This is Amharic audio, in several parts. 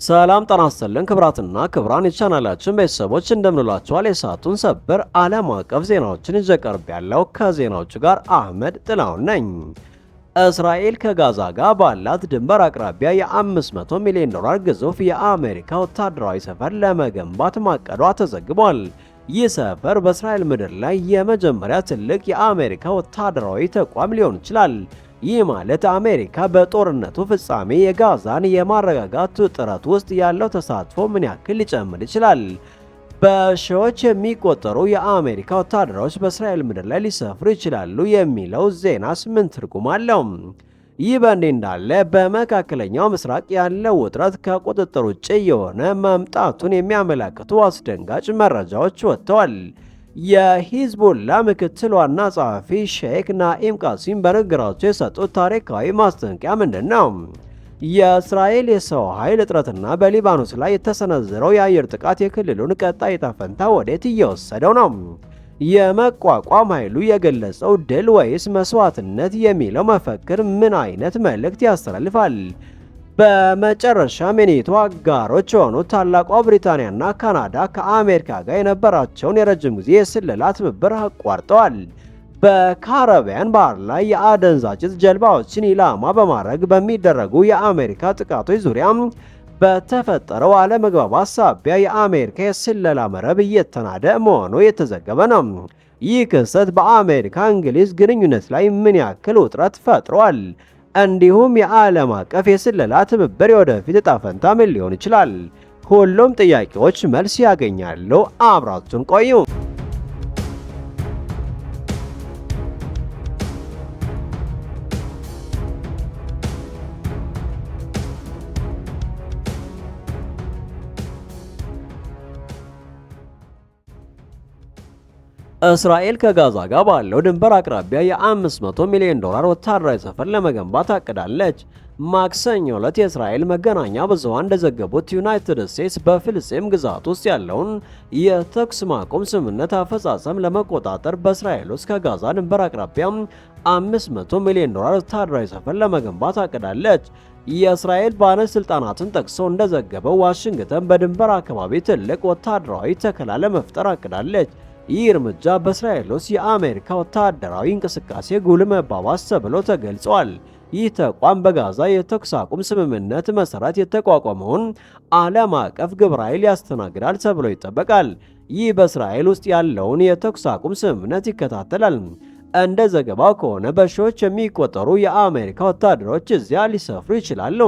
ሰላም ጤና ይስጥልን ክብራትና ክብራን የቻናላችን ቤተሰቦች እንደምንላችኋል። የሰዓቱን ሰበር ዓለም አቀፍ ዜናዎችን ይዤ ቀርቤያለሁ። ከዜናዎቹ ጋር አህመድ ጥላውን ነኝ። እስራኤል ከጋዛ ጋር ባላት ድንበር አቅራቢያ የ500 ሚሊዮን ዶላር ግዙፍ የአሜሪካ ወታደራዊ ሰፈር ለመገንባት ማቀዷ ተዘግቧል። ይህ ሰፈር በእስራኤል ምድር ላይ የመጀመሪያ ትልቅ የአሜሪካ ወታደራዊ ተቋም ሊሆን ይችላል። ይህ ማለት አሜሪካ በጦርነቱ ፍጻሜ የጋዛን የማረጋጋት ጥረት ውስጥ ያለው ተሳትፎ ምን ያክል ሊጨምር ይችላል? በሺዎች የሚቆጠሩ የአሜሪካ ወታደሮች በእስራኤል ምድር ላይ ሊሰፍሩ ይችላሉ የሚለው ዜናስ ምን ትርጉም አለው? ይህ በእንዲህ እንዳለ በመካከለኛው ምስራቅ ያለው ውጥረት ከቁጥጥር ውጭ የሆነ መምጣቱን የሚያመለክቱ አስደንጋጭ መረጃዎች ወጥተዋል። የሂዝቦላ ምክትል ዋና ጸሐፊ ሼክ ናኢም ቃሲም በንግግራቸው የሰጡት ታሪካዊ ማስጠንቀቂያ ምንድን ነው? የእስራኤል የሰው ኃይል እጥረትና በሊባኖስ ላይ የተሰነዘረው የአየር ጥቃት የክልሉን ቀጣይ ዕጣ ፈንታ ወዴት እየወሰደው ነው? የመቋቋም ኃይሉ የገለጸው ድል ወይስ መስዋዕትነት የሚለው መፈክር ምን አይነት መልእክት ያስተላልፋል? በመጨረሻም የኔቶ አጋሮች የሆኑት ታላቋ ብሪታንያና ካናዳ ከአሜሪካ ጋር የነበራቸውን የረጅም ጊዜ የስለላ ትብብር አቋርጠዋል። በካረቢያን ባህር ላይ የአደንዛዥ ዕፅ ጀልባዎችን ኢላማ በማድረግ በሚደረጉ የአሜሪካ ጥቃቶች ዙሪያ በተፈጠረው አለመግባባት ሳቢያ የአሜሪካ የስለላ መረብ እየተናደ መሆኑ የተዘገበ ነው። ይህ ክስተት በአሜሪካ እንግሊዝ ግንኙነት ላይ ምን ያክል ውጥረት ፈጥሯል? እንዲሁም የዓለም አቀፍ የስለላ ትብብር የወደፊት ዕጣ ፈንታ ምን ሊሆን ይችላል? ሁሉም ጥያቄዎች መልስ ያገኛሉ። አብራችሁን ቆዩ። እስራኤል ከጋዛ ጋር ባለው ድንበር አቅራቢያ የ500 ሚሊዮን ዶላር ወታደራዊ ሰፈር ለመገንባት አቅዳለች። ማክሰኞ ዕለት የእስራኤል መገናኛ ብዙሃን እንደዘገቡት ዩናይትድ ስቴትስ በፍልስጤም ግዛት ውስጥ ያለውን የተኩስ ማቆም ስምምነት አፈጻጸም ለመቆጣጠር በእስራኤል ውስጥ ከጋዛ ድንበር አቅራቢያ 500 ሚሊዮን ዶላር ወታደራዊ ሰፈር ለመገንባት አቅዳለች። የእስራኤል ባለስልጣናትን ጠቅሶ እንደዘገበው ዋሽንግተን በድንበር አካባቢ ትልቅ ወታደራዊ ተከላ ለመፍጠር አቅዳለች። ይህ እርምጃ በእስራኤል ውስጥ የአሜሪካ ወታደራዊ እንቅስቃሴ ጉልህ መባባስ ተብሎ ተገልጿል። ይህ ተቋም በጋዛ የተኩስ አቁም ስምምነት መሰረት የተቋቋመውን ዓለም አቀፍ ግብረ ኃይል ያስተናግዳል ተብሎ ይጠበቃል። ይህ በእስራኤል ውስጥ ያለውን የተኩስ አቁም ስምምነት ይከታተላል። እንደ ዘገባው ከሆነ በሺዎች የሚቆጠሩ የአሜሪካ ወታደሮች እዚያ ሊሰፍሩ ይችላሉ።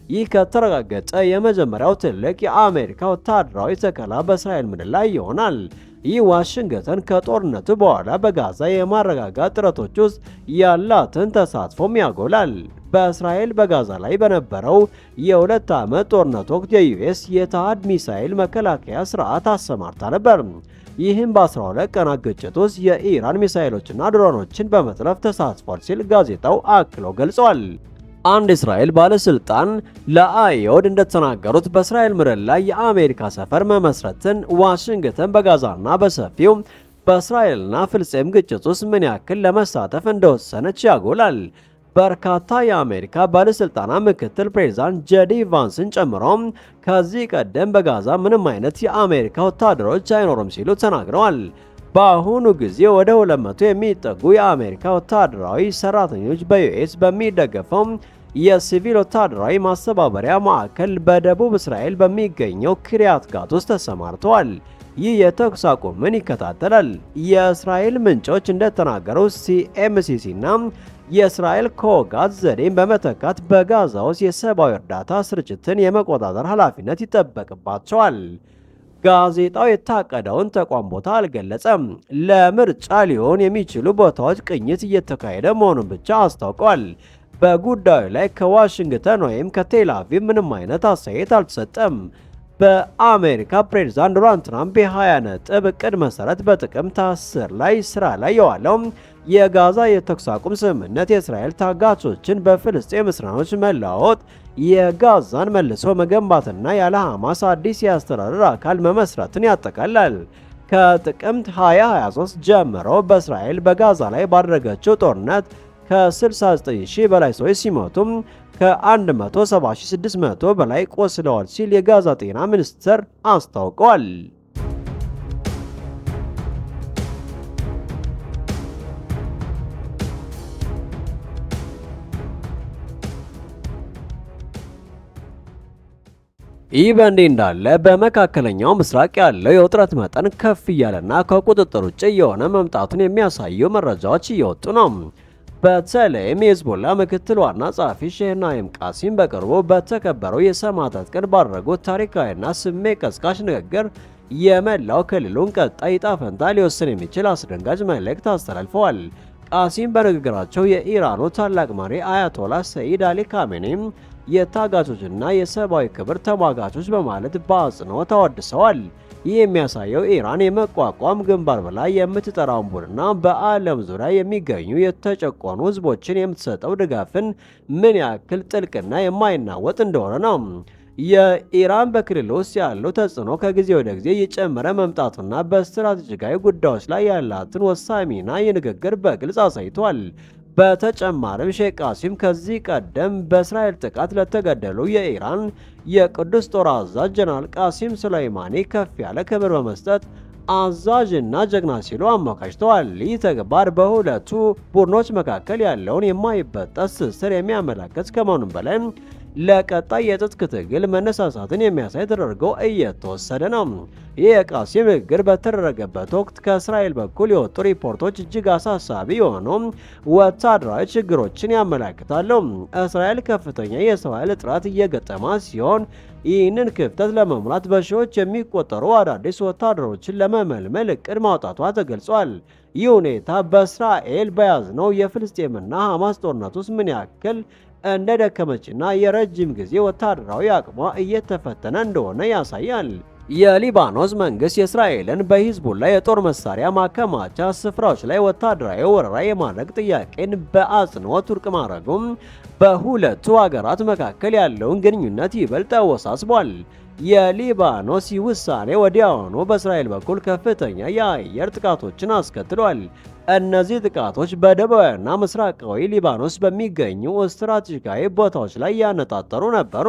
ይህ ከተረጋገጠ የመጀመሪያው ትልቅ የአሜሪካ ወታደራዊ ተከላ በእስራኤል ምድር ላይ ይሆናል። ይህ ዋሽንግተን ከጦርነቱ በኋላ በጋዛ የማረጋጋት ጥረቶች ውስጥ ያላትን ተሳትፎም ያጎላል። በእስራኤል በጋዛ ላይ በነበረው የ2 ዓመት ጦርነት ወቅት የዩኤስ የተሃድ ሚሳኤል መከላከያ ስርዓት አሰማርታ ነበር። ይህም በ12 ቀናት ግጭት ውስጥ የኢራን ሚሳኤሎችና ድሮኖችን በመጥለፍ ተሳትፏል ሲል ጋዜጣው አክሎ ገልጿል። አንድ እስራኤል ባለስልጣን ለአይኦድ እንደተናገሩት በእስራኤል ምድር ላይ የአሜሪካ ሰፈር መመስረትን ዋሽንግተን በጋዛና በሰፊው በእስራኤልና ፍልስጤም ግጭት ውስጥ ምን ያክል ለመሳተፍ እንደወሰነች ያጎላል። በርካታ የአሜሪካ ባለስልጣናት ምክትል ፕሬዝዳንት ጄዲ ቫንስን ጨምሮ ከዚህ ቀደም በጋዛ ምንም አይነት የአሜሪካ ወታደሮች አይኖሩም ሲሉ ተናግረዋል። በአሁኑ ጊዜ ወደ 200 የሚጠጉ የአሜሪካ ወታደራዊ ሰራተኞች በዩኤስ በሚደገፈው የሲቪል ወታደራዊ ማስተባበሪያ ማዕከል በደቡብ እስራኤል በሚገኘው ኪሪያት ጋት ውስጥ ተሰማርተዋል። ይህ የተኩስ አቁምን ይከታተላል። የእስራኤል ምንጮች እንደተናገረው ሲኤምሲሲ እና የእስራኤል ኮጋት ዘዴን በመተካት በጋዛ ውስጥ የሰብአዊ እርዳታ ስርጭትን የመቆጣጠር ኃላፊነት ይጠበቅባቸዋል። ጋዜጣው የታቀደውን ተቋም ቦታ አልገለጸም። ለምርጫ ሊሆን የሚችሉ ቦታዎች ቅኝት እየተካሄደ መሆኑን ብቻ አስታውቋል። በጉዳዩ ላይ ከዋሽንግተን ወይም ከቴል አቪቭ ምንም አይነት አስተያየት አልተሰጠም። በአሜሪካ ፕሬዝዳንት ዶናልድ ትራምፕ የ20 ነጥብ እቅድ መሰረት በጥቅምት 10 ላይ ስራ ላይ የዋለው የጋዛ የተኩስ አቁም ስምምነት የእስራኤል ታጋቾችን በፍልስጤም እስረኞች መለዋወጥ፣ የጋዛን መልሶ መገንባትና ያለ ሐማስ አዲስ የአስተዳደር አካል መመስረትን ያጠቃልላል። ከጥቅምት 2023 ጀምሮ በእስራኤል በጋዛ ላይ ባደረገችው ጦርነት ከ69,000 በላይ ሰዎች ሲሞቱም ከ170,600 በላይ ቆስለዋል ሲል የጋዛ ጤና ሚኒስቴር አስታውቋል። ይህ በእንዲህ እንዳለ በመካከለኛው ምስራቅ ያለው የውጥረት መጠን ከፍ እያለና ከቁጥጥር ውጭ የሆነ መምጣቱን የሚያሳዩ መረጃዎች እየወጡ ነው። በተለይም የሂዝቦላ ምክትል ዋና ጸሐፊ ሼህ ናኢም ቃሲም በቅርቡ በተከበረው የሰማዕታት ቀን ባደረጉት ታሪካዊና ስሜት ቀስቃሽ ንግግር የመላው ክልሉን ቀጣይ ዕጣ ፈንታ ሊወስን የሚችል አስደንጋጭ መልእክት አስተላልፈዋል። ቃሲም በንግግራቸው የኢራኑ ታላቅ መሪ አያቶላ ሰኢድ አሊ ካሜኒም የታጋቾችና የሰብአዊ ክብር ተሟጋቾች በማለት በአጽንኦት አወድሰዋል። ይህ የሚያሳየው ኢራን የመቋቋም ግንባር በላይ የምትጠራውን ቡድንና በዓለም ዙሪያ የሚገኙ የተጨቆኑ ሕዝቦችን የምትሰጠው ድጋፍን ምን ያክል ጥልቅና የማይናወጥ እንደሆነ ነው። የኢራን በክልል ውስጥ ያለው ተጽዕኖ ከጊዜ ወደ ጊዜ እየጨመረ መምጣቱና በስትራቴጂካዊ ጉዳዮች ላይ ያላትን ወሳኝ ሚና የንግግር በግልጽ አሳይቷል። በተጨማሪም ሼህ ቃሲም ከዚህ ቀደም በእስራኤል ጥቃት ለተገደሉ የኢራን የቅዱስ ጦር አዛዥ ጀነራል ቃሲም ሱላይማኒ ከፍ ያለ ክብር በመስጠት አዛዥና ጀግና ሲሉ አሞካሽተዋል። ይህ ተግባር በሁለቱ ቡድኖች መካከል ያለውን የማይበጠስ ትስስር የሚያመላክት ከመሆኑም በላይ ለቀጣይ የትጥቅ ትግል መነሳሳትን የሚያሳይ ተደርጎ እየተወሰደ ነው። ይህ የቃሲም ንግግር በተደረገበት ወቅት ከእስራኤል በኩል የወጡ ሪፖርቶች እጅግ አሳሳቢ የሆኑ ወታደራዊ ችግሮችን ያመላክታሉ። እስራኤል ከፍተኛ የሰው ኃይል እጥረት እየገጠማ ሲሆን ይህንን ክፍተት ለመሙላት በሺዎች የሚቆጠሩ አዳዲስ ወታደሮችን ለመመልመል እቅድ ማውጣቷ ተገልጿል። ይህ ሁኔታ በእስራኤል በያዝነው የፍልስጤምና ሐማስ ጦርነት ውስጥ ምን ያክል እንደደከመችና የረጅም ጊዜ ወታደራዊ አቅሟ እየተፈተነ እንደሆነ ያሳያል። የሊባኖስ መንግስት የእስራኤልን በሂዝቡላ የጦር መሳሪያ ማከማቻ ስፍራዎች ላይ ወታደራዊ ወረራ የማድረግ ጥያቄን በአጽንኦት ውድቅ ማድረጉም በሁለቱ ሀገራት መካከል ያለውን ግንኙነት ይበልጥ አወሳስቧል። የሊባኖስ ውሳኔ ወዲያውኑ በእስራኤል በኩል ከፍተኛ የአየር ጥቃቶችን አስከትሏል። እነዚህ ጥቃቶች በደቡባዊና ምስራቃዊ ሊባኖስ በሚገኙ ስትራቴጂካዊ ቦታዎች ላይ ያነጣጠሩ ነበሩ።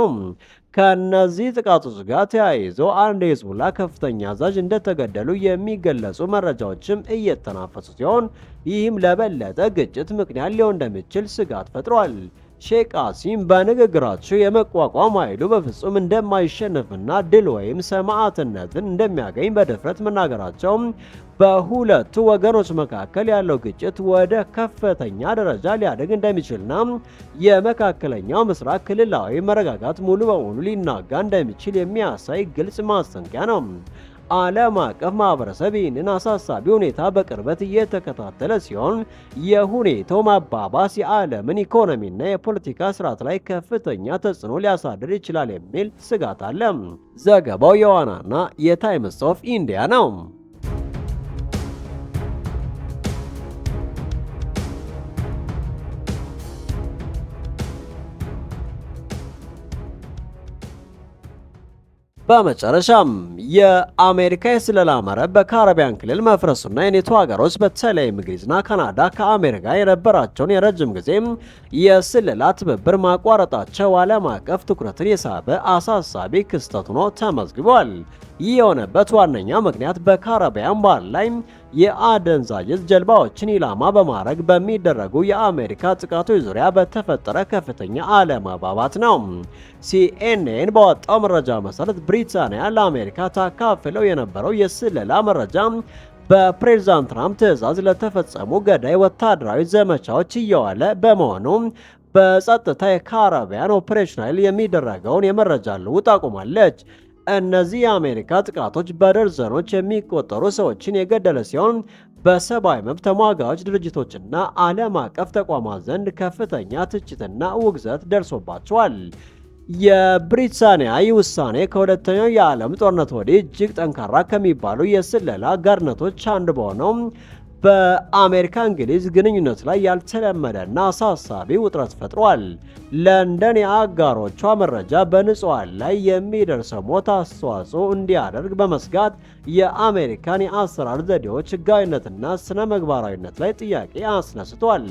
ከነዚህ ጥቃቶች ጋር ተያይዞ አንድ የሂዝቡላ ከፍተኛ አዛዥ እንደተገደሉ የሚገለጹ መረጃዎችም እየተናፈሱ ሲሆን ይህም ለበለጠ ግጭት ምክንያት ሊሆን እንደሚችል ስጋት ፈጥሯል። ሼህ ቃሲም በንግግራቸው የመቋቋም ኃይሉ በፍጹም እንደማይሸነፍና ድል ወይም ሰማዕትነትን እንደሚያገኝ በድፍረት መናገራቸው በሁለቱ ወገኖች መካከል ያለው ግጭት ወደ ከፍተኛ ደረጃ ሊያድግ እንደሚችልና የመካከለኛው ምስራቅ ክልላዊ መረጋጋት ሙሉ በሙሉ ሊናጋ እንደሚችል የሚያሳይ ግልጽ ማስጠንቀቂያ ነው። ዓለም አቀፍ ማህበረሰብ ይህንን አሳሳቢ ሁኔታ በቅርበት እየተከታተለ ሲሆን የሁኔታው ማባባስ የዓለምን ኢኮኖሚና የፖለቲካ ስርዓት ላይ ከፍተኛ ተጽዕኖ ሊያሳድር ይችላል የሚል ስጋት አለ። ዘገባው የዋናና የታይምስ ኦፍ ኢንዲያ ነው። በመጨረሻም የአሜሪካ የስለላ መረብ በካሪቢያን ክልል መፍረሱና የኔቶ ሀገሮች በተለይም እንግሊዝና ካናዳ ከአሜሪካ የነበራቸውን የረጅም ጊዜ የስለላ ትብብር ማቋረጣቸው ዓለም አቀፍ ትኩረትን የሳበ አሳሳቢ ክስተት ሆኖ ተመዝግቧል። ይህ የሆነበት ዋነኛ ምክንያት በካሪቢያን ባህር ላይ የአደንዛዥ ጀልባዎችን ኢላማ በማድረግ በሚደረጉ የአሜሪካ ጥቃቶች ዙሪያ በተፈጠረ ከፍተኛ አለመግባባት ነው። ሲኤንኤን ባወጣው መረጃ መሰረት ብሪታንያ ለአሜሪካ ታካፍለው የነበረው የስለላ መረጃ በፕሬዝዳንት ትራምፕ ትዕዛዝ ለተፈጸሙ ገዳይ ወታደራዊ ዘመቻዎች እየዋለ በመሆኑ በጸጥታ የካሪቢያን ኦፕሬሽናል የሚደረገውን የመረጃ ልውውጥ አቁማለች። እነዚህ የአሜሪካ ጥቃቶች በደርዘኖች የሚቆጠሩ ሰዎችን የገደለ ሲሆን በሰብአዊ መብት ተሟጋች ድርጅቶችና ዓለም አቀፍ ተቋማት ዘንድ ከፍተኛ ትችትና ውግዘት ደርሶባቸዋል። የብሪታንያ ውሳኔ ከሁለተኛው የዓለም ጦርነት ወዲህ እጅግ ጠንካራ ከሚባሉ የስለላ ጋርነቶች አንዱ በሆነው በአሜሪካ እንግሊዝ ግንኙነት ላይ ያልተለመደና አሳሳቢ ውጥረት ፈጥሯል። ለንደን የአጋሮቿ መረጃ በንጹሃን ላይ የሚደርሰው ሞት አስተዋጽኦ እንዲያደርግ በመስጋት የአሜሪካን የአሰራር ዘዴዎች ሕጋዊነትና ስነ ምግባራዊነት ላይ ጥያቄ አስነስቷል።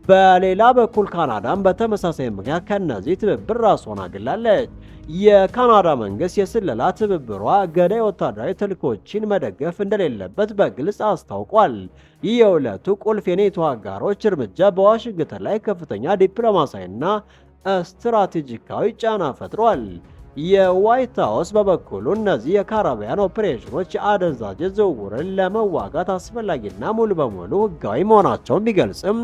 በሌላ በኩል ካናዳም በተመሳሳይ ምክንያት ከነዚህ ትብብር ራሷን አግላለች። የካናዳ መንግስት የስለላ ትብብሯ ገዳይ ወታደራዊ ተልእኮችን መደገፍ እንደሌለበት በግልጽ አስታውቋል። ይህ የሁለቱ ቁልፍ የኔቶ አጋሮች እርምጃ በዋሽንግተን ላይ ከፍተኛ ዲፕሎማሲያዊና ስትራቴጂካዊ ጫና ፈጥሯል። የዋይት ሃውስ በበኩሉ እነዚህ የካሪቢያን ኦፕሬሽኖች የአደንዛዥ ዝውውርን ለመዋጋት አስፈላጊና ሙሉ በሙሉ ህጋዊ መሆናቸውን ቢገልጽም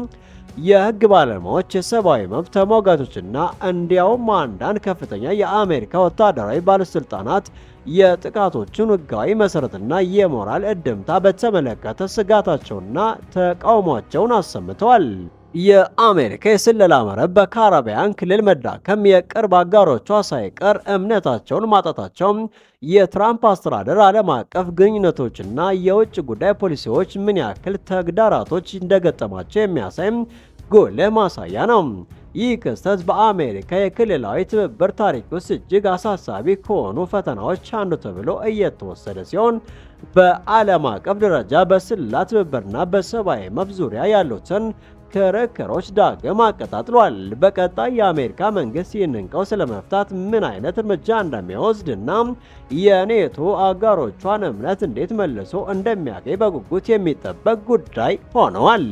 የህግ ባለሙያዎች፣ የሰብአዊ መብት ተሟጋቾችና እንዲያውም አንዳንድ ከፍተኛ የአሜሪካ ወታደራዊ ባለስልጣናት የጥቃቶቹን ህጋዊ መሰረትና የሞራል እድምታ በተመለከተ ስጋታቸውና ተቃውሟቸውን አሰምተዋል። የአሜሪካ የስለላ መረብ በካሪቢያን ክልል መዳከም የቅርብ አጋሮቿ ሳይቀር እምነታቸውን ማጣታቸው የትራምፕ አስተዳደር ዓለም አቀፍ ግንኙነቶችና የውጭ ጉዳይ ፖሊሲዎች ምን ያክል ተግዳሮቶች እንደገጠማቸው የሚያሳይ ጉልህ ማሳያ ነው። ይህ ክስተት በአሜሪካ የክልላዊ ትብብር ታሪክ ውስጥ እጅግ አሳሳቢ ከሆኑ ፈተናዎች አንዱ ተብሎ እየተወሰደ ሲሆን በዓለም አቀፍ ደረጃ በስለላ ትብብርና በሰብአዊ መብት ዙሪያ ያሉትን ክርክሮች ዳግም አቀጣጥሏል። በቀጣይ የአሜሪካ መንግስት ይህንን ቀውስ ለመፍታት ምን አይነት እርምጃ እንደሚወስድና የኔቶ አጋሮቿን እምነት እንዴት መልሶ እንደሚያገኝ በጉጉት የሚጠበቅ ጉዳይ ሆነዋል።